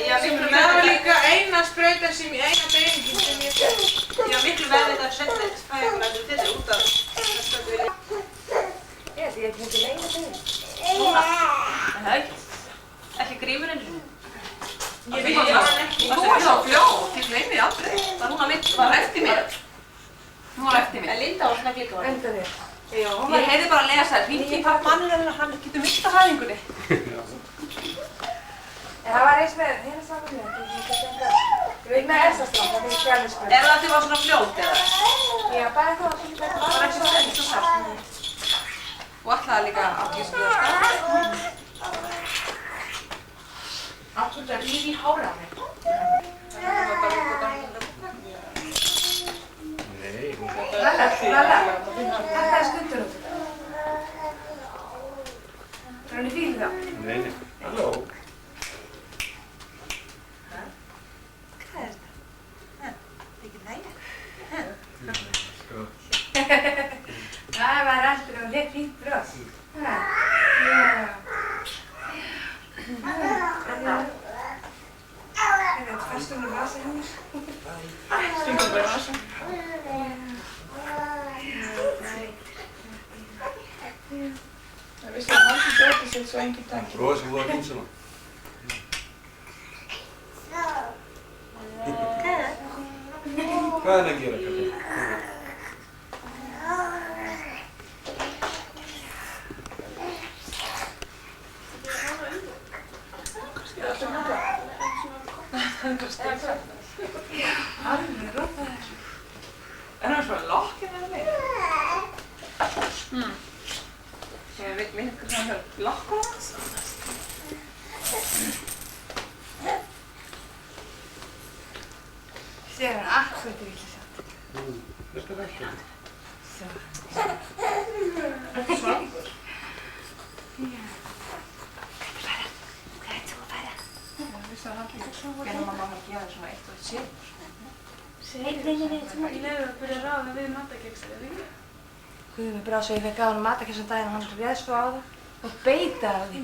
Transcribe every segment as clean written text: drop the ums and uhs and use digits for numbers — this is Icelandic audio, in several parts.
Já, miklu Það var líka eina sprautan sem í eina beiningin sem ég fekk. Já, miklu verðið að setja fæðingar fyrir þér út af þess að við viljum. Ég hef ekki leina bein. Núna? Nei, ekki grímur einu sinni. Ég veit hann ekki. Þú var svo fljót, ég gleymi því aldrei. Var hún að mitt? Hún var eftir mér. Hún var eftir mér. En Linda var svona líka var. Enda þér. Ég heyrði bara að lesa, hringdi í pappmanninn en hann getur mist á hæðingunni. En það var eins með hérna saman með þetta. Ég veit með Elsa-strand, það fyrir fjárniskröð. Er það að þið var svona fljót eða? Já, bara það var fyrir Það var ekki svo stengt og sátt. Og ætlaði líka að gíska það Áttu þetta líf í hára á mig. Nei, hún Lalla, þetta er stundur út. Er hann í fílu þá? Nei, nei. Halló. Hvað er þetta? Þykir lægja? Sko. Það var alltaf og hér fínt brós. Já. Þetta fastum við vasa hjá mér. Stingum bara vasa. Það vissi að hann sem dóti sér svo engin tanki. Rói sem voru að kynsa hana. Hvað er það að gera, Katrín? Alveg rópaður. Er hann svona lokkinn eða mig? Ég veit mér hvað hann er lokkur hans. Sér hann akkurat í vilja satt. Þetta er ekki. Svangur. Gerðum mamma að gera svona eitt og eitt sér. Nei, þú leiður að byrja að ráða við matakeksir, eða ekki? Guðum brá svo ég fekk á hann matakessan daginn og hann réð svo á það og beita á því.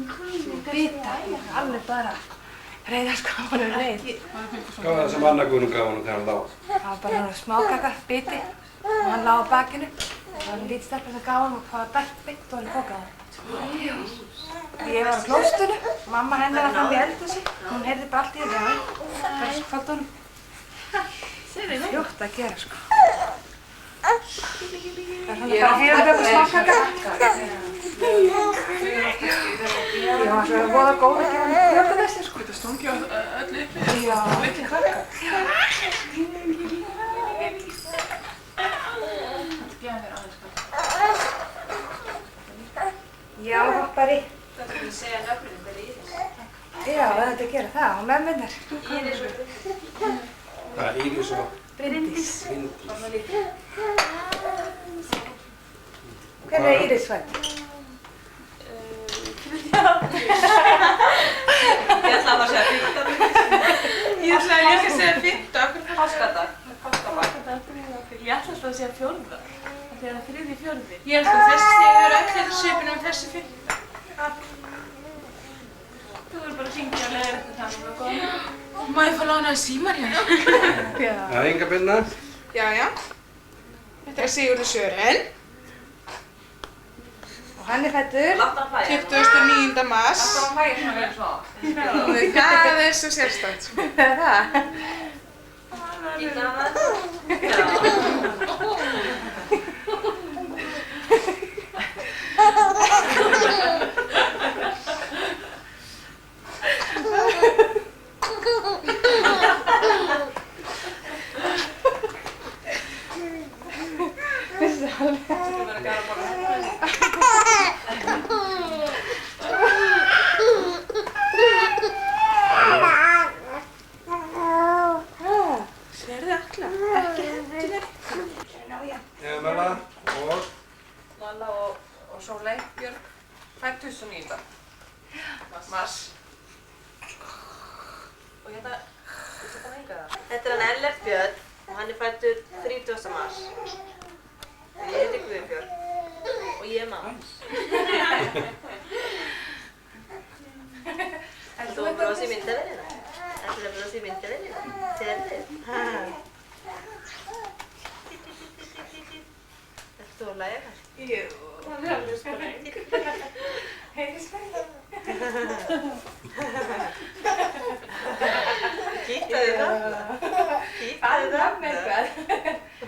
Bita, alveg bara reyða sko, hann er reið. Hvað var það sem Anna Guðrún gaf honum þegar hann lá? Það var bara hann smákaka, biti og hann lá á bakinu. Það var hann lítið stelpa sem gaf hann og það var dætt beitt og hann pokaði hann. Ég var á klóstunu, mamma hennar var fram í eldhúsi, hún heyrði bara allt í þetta, bara kvöld honum. Fljótt að gera sko. Það er svona bara hefurðu smákaka. Ég var svo voða góð að gefa hann kökunesti sko. Þetta stungi á öllu uppi. Já. Litli krakka. Þetta gefa mér aðeins krakka. Já, hoppari. Það er að segja nöfnum, það er Íris. Já, það er að gera það og mömmunar. Íris og Það er Íris og Bryndís. Bryndís. Hvernig er Íris fædd? Ég ætla að segja 15. Ég ætlaði líka að segja 15. Páskadag. Páskadag. Ég ætla alltaf að segja 4. Þegar það er 3.4. Ég held að þessi þau eru öll hérna svipin þessi 15. Þú verður bara að hringja og leiða þetta þannig og góða. Má ég fá lánaði símar hérna? Já. Það er enga byrna. Já. Þetta er Sigurður Sören. Og hann er fæddur. 29. mars. Það var hægir svona verið svo. Það er svo sérstætt. Það er það. Gíta hana. Sverði alla, ekki hendur. Malla og Sóley Björg. Fædd 29. Mars. Og hérna, veistu hvað hengar það? Þetta er hann Ellert Björn og hann er fæddur 30. mars. Og ég heiti Guðbjörg og ég er mamma. Þú var bróðs í myndavélinna. Sudah bersih bintilin ya? Cerdas. Betul lah ya kan? Iya. Það alveg spreng. Heiði spreng. Kíktaði þarna. Kíktaði þarna. eitthvað.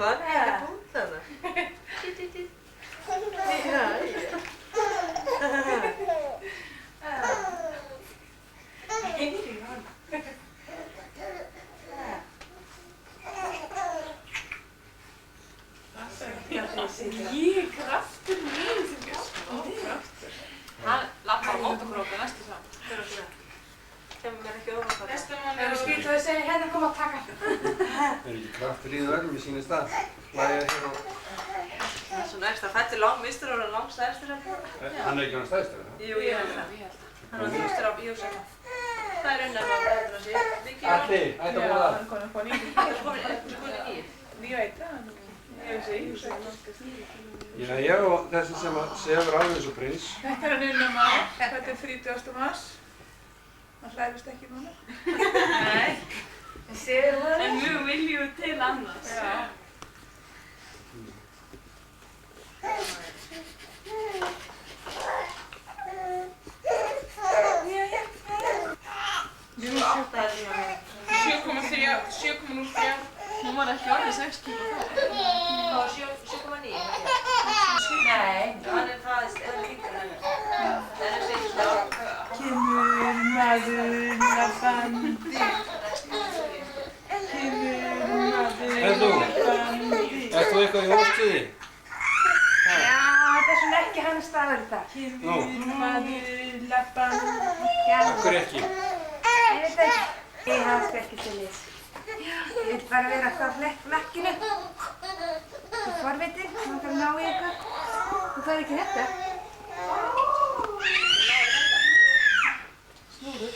Var ekki punkt þarna? Já. Heiði hann. Ég kraftur mín sem ég kraftur. Hann lappar á mótokróku næstu saman. Hver okkur það? Kemur mér ekki ofan það. Næsta mann Það er skrítið að segja hérna koma að taka. Er ekki kraftur í það öllum í sínum stað? Lægja hér og... Það er svona ekstra fættir langmistur og langstæðstur hérna. Hann er ekki hann stæðstur, eða? Jú, ég held það. Hann var þrjustur á bíósækna. Það er unnar að betra sig. Alli, ætti að búa það. hann kom upp á nýju. Það er komin nýju. Ég veit það. Ég veist það. Já, ég og þessi sem sefur alveg eins og prins. Þetta er hann unnar maður. Þetta er 30. mars. Hann hlæðist ekki núna. Nei. En séu það? En mjög viljum til annars. Já. Jú, 7,03. Hún var ekki orðið 6 kíló þá. það var 7,9. Nei. Hann er fæðist, hann er yngri hennar. Það er eins og Kemur maður labbandi. Kemur maður En þú? labbandi. Ert þú eitthvað í hóstuði? Já, þetta er svona ekki hans staður þetta. Kemur maður labbandi. Okkur ekki. Ég veit ekki. Ég hafði ekki til þess. Ég vil bara vera alltaf á flekkinu. Þú er forvitinn, maður þarf að ná í eitthvað. Þú þarf ekki þetta. Snúður.